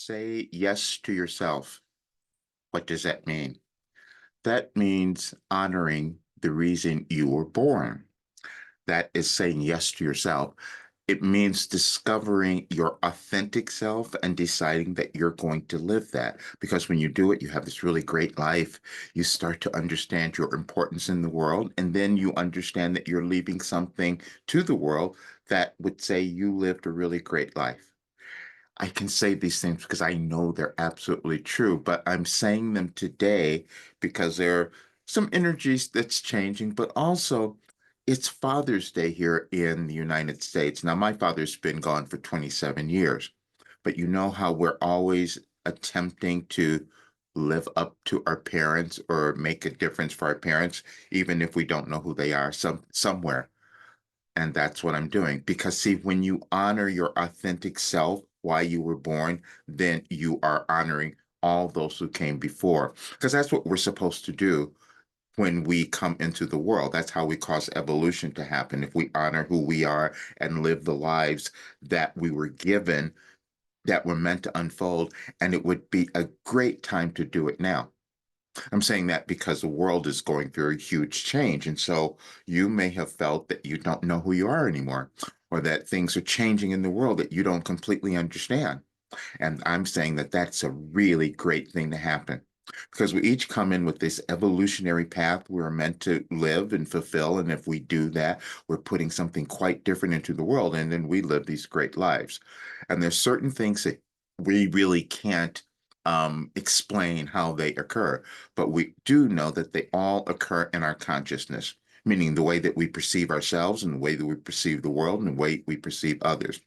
Say yes to yourself. What does that mean? That means honoring the reason you were born. That is saying yes to yourself. It means discovering your authentic self and deciding that you're going to live that. Because when you do it, you have this really great life. You start to understand your importance in the world, and then you understand that you're leaving something to the world that would say you lived a really great life. I can say these things because I know they're absolutely true, but I'm saying them today because there are some energies that's changing, but also it's Father's Day here in the United States. Now, my father's been gone for 27 years, but you know how we're always attempting to live up to our parents or make a difference for our parents, even if we don't know who they are somewhere. And that's what I'm doing. Because, see, when you honor your authentic self, why you were born, then you are honoring all those who came before. Because that's what we're supposed to do when we come into the world. That's how we cause evolution to happen. If we honor who we are and live the lives that we were given, that were meant to unfold, and it would be a great time to do it now. I'm saying that because the world is going through a huge change. And so you may have felt that you don't know who you are anymore, or that things are changing in the world that you don't completely understand. And I'm saying that that's a really great thing to happen because we each come in with this evolutionary path we're meant to live and fulfill. And if we do that, we're putting something quite different into the world. And then we live these great lives. And there's certain things that we really can't explain how they occur, but we do know that they all occur in our consciousness, meaning the way that we perceive ourselves and the way that we perceive the world and the way we perceive others.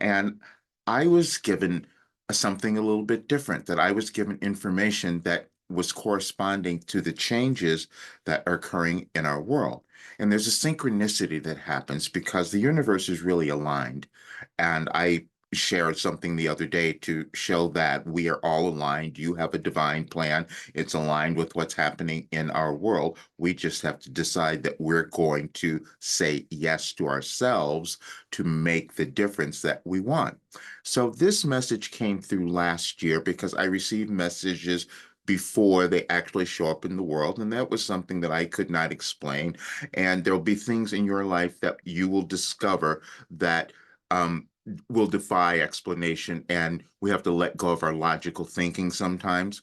And I was given something a little bit different, that I was given information that was corresponding to the changes that are occurring in our world. And there's a synchronicity that happens because the universe is really aligned. And I shared something the other day to show that we are all aligned. You have a divine plan. It's aligned with what's happening in our world. We just have to decide that we're going to say yes to ourselves to make the difference that we want. So this message came through last year because I received messages before they actually show up in the world. And that was something that I could not explain. And there'll be things in your life that you will discover that will defy explanation. And we have to let go of our logical thinking sometimes.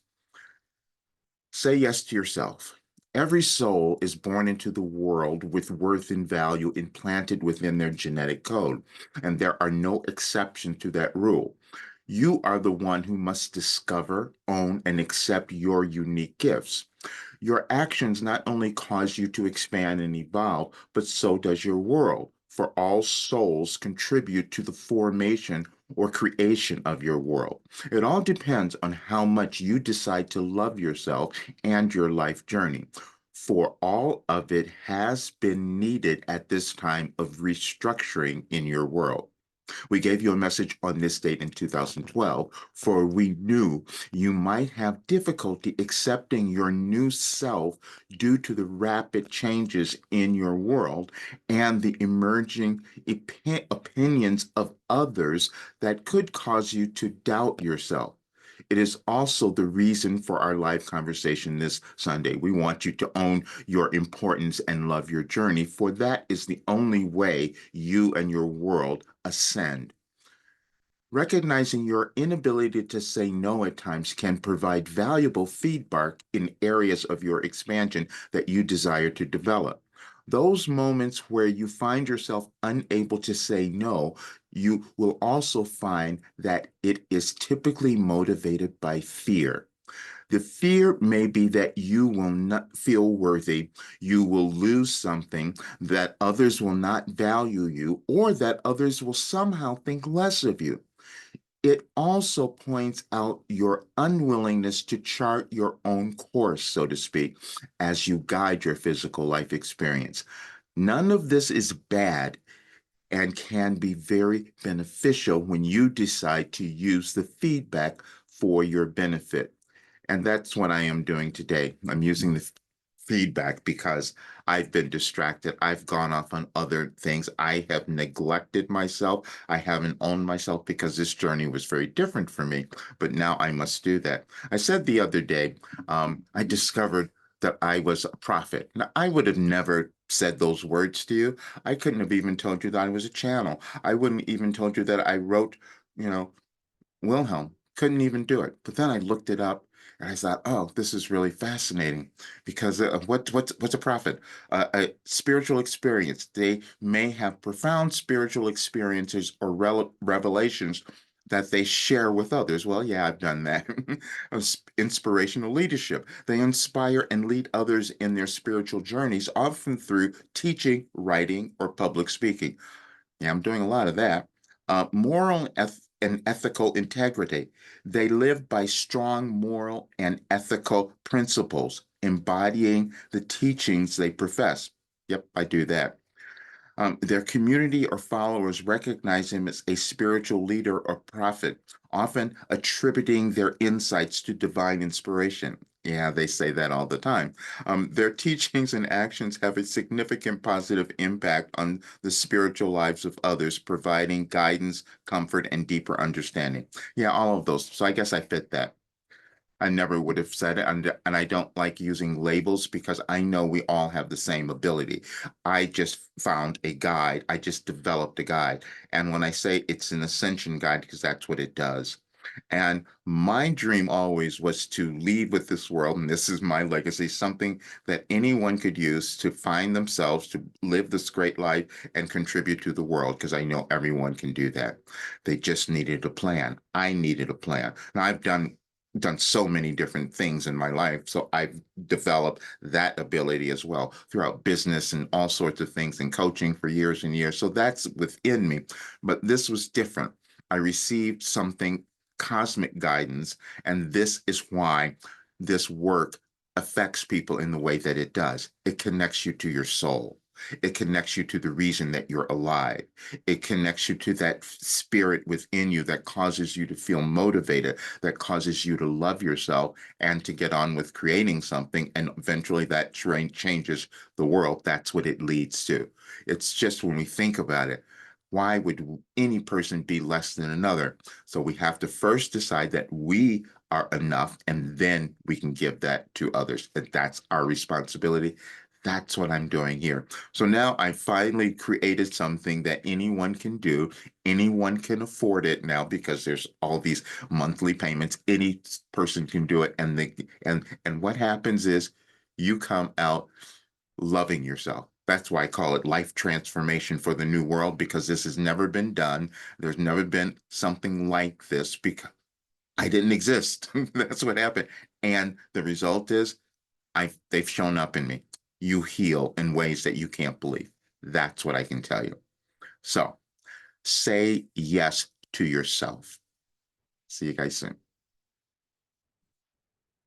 Say yes to yourself. Every soul is born into the world with worth and value implanted within their genetic code, and there are no exceptions to that rule. You are the one who must discover, own, and accept your unique gifts. Your actions not only cause you to expand and evolve, but so does your world. For all souls contribute to the formation or creation of your world. It all depends on how much you decide to love yourself and your life journey. For all of it has been needed at this time of restructuring in your world. We gave you a message on this date in 2012, for we knew you might have difficulty accepting your new self due to the rapid changes in your world and the emerging opinions of others that could cause you to doubt yourself. It is also the reason for our live conversation this Sunday. We want you to own your importance and love your journey, for that is the only way you and your world ascend. Recognizing your inability to say no at times can provide valuable feedback in areas of your expansion that you desire to develop. Those moments where you find yourself unable to say no, you will also find that it is typically motivated by fear. The fear may be that you will not feel worthy, you will lose something, that others will not value you, or that others will somehow think less of you. It also points out your unwillingness to chart your own course, so to speak, as you guide your physical life experience. None of this is bad and can be very beneficial when you decide to use the feedback for your benefit. And that's what I am doing today. I'm using the feedback because I've been distracted. I've gone off on other things. I have neglected myself. I haven't owned myself because this journey was very different for me. But now I must do that. I said the other day, I discovered that I was a prophet. Now, I would have never said those words to you. I couldn't have even told you that I was a channel. I wouldn't even told you that I wrote, you know, Wilhelm. Couldn't even do it. But then I looked it up and I thought, oh, this is really fascinating because what's a prophet? A spiritual experience. They may have profound spiritual experiences or revelations that they share with others. Well, yeah, I've done that. Inspirational leadership. They inspire and lead others in their spiritual journeys, often through teaching, writing, or public speaking. Yeah, I'm doing a lot of that. Moral and ethical integrity. They live by strong moral and ethical principles, embodying the teachings they profess. Yep, I do that. Their community or followers recognize him as a spiritual leader or prophet, often attributing their insights to divine inspiration. Yeah, they say that all the time. Their teachings and actions have a significant positive impact on the spiritual lives of others, providing guidance, comfort, and deeper understanding. Yeah, all of those. So I guess I fit that. I never would have said it, and I don't like using labels because I know we all have the same ability. I just found a guide. I just developed a guide. And when I say it's an ascension guide, because that's what it does. And my dream always was to leave with this world, and this is my legacy, something that anyone could use to find themselves, to live this great life and contribute to the world, because I know everyone can do that. They just needed a plan. I needed a plan. Now I've done so many different things in my life. So I've developed that ability as well throughout business and all sorts of things and coaching for years and years. So that's within me. But this was different. I received something cosmic guidance, and this is why this work affects people in the way that it does. It connects you to your soul. It connects you to the reason that you're alive. It connects you to that spirit within you that causes you to feel motivated, that causes you to love yourself and to get on with creating something. And eventually that changes the world. That's what it leads to. It's just when we think about it, why would any person be less than another? So we have to first decide that we are enough, and then we can give that to others. And that's our responsibility. That's what I'm doing here. So now I finally created something that anyone can do. Anyone can afford it now because there's all these monthly payments. Any person can do it. And what happens is you come out loving yourself. That's why I call it life transformation for the new world, because this has never been done. There's never been something like this because I didn't exist. That's what happened. And the result is they've shown up in me. You heal in ways that you can't believe. That's what I can tell you. So say yes to yourself. See you guys soon.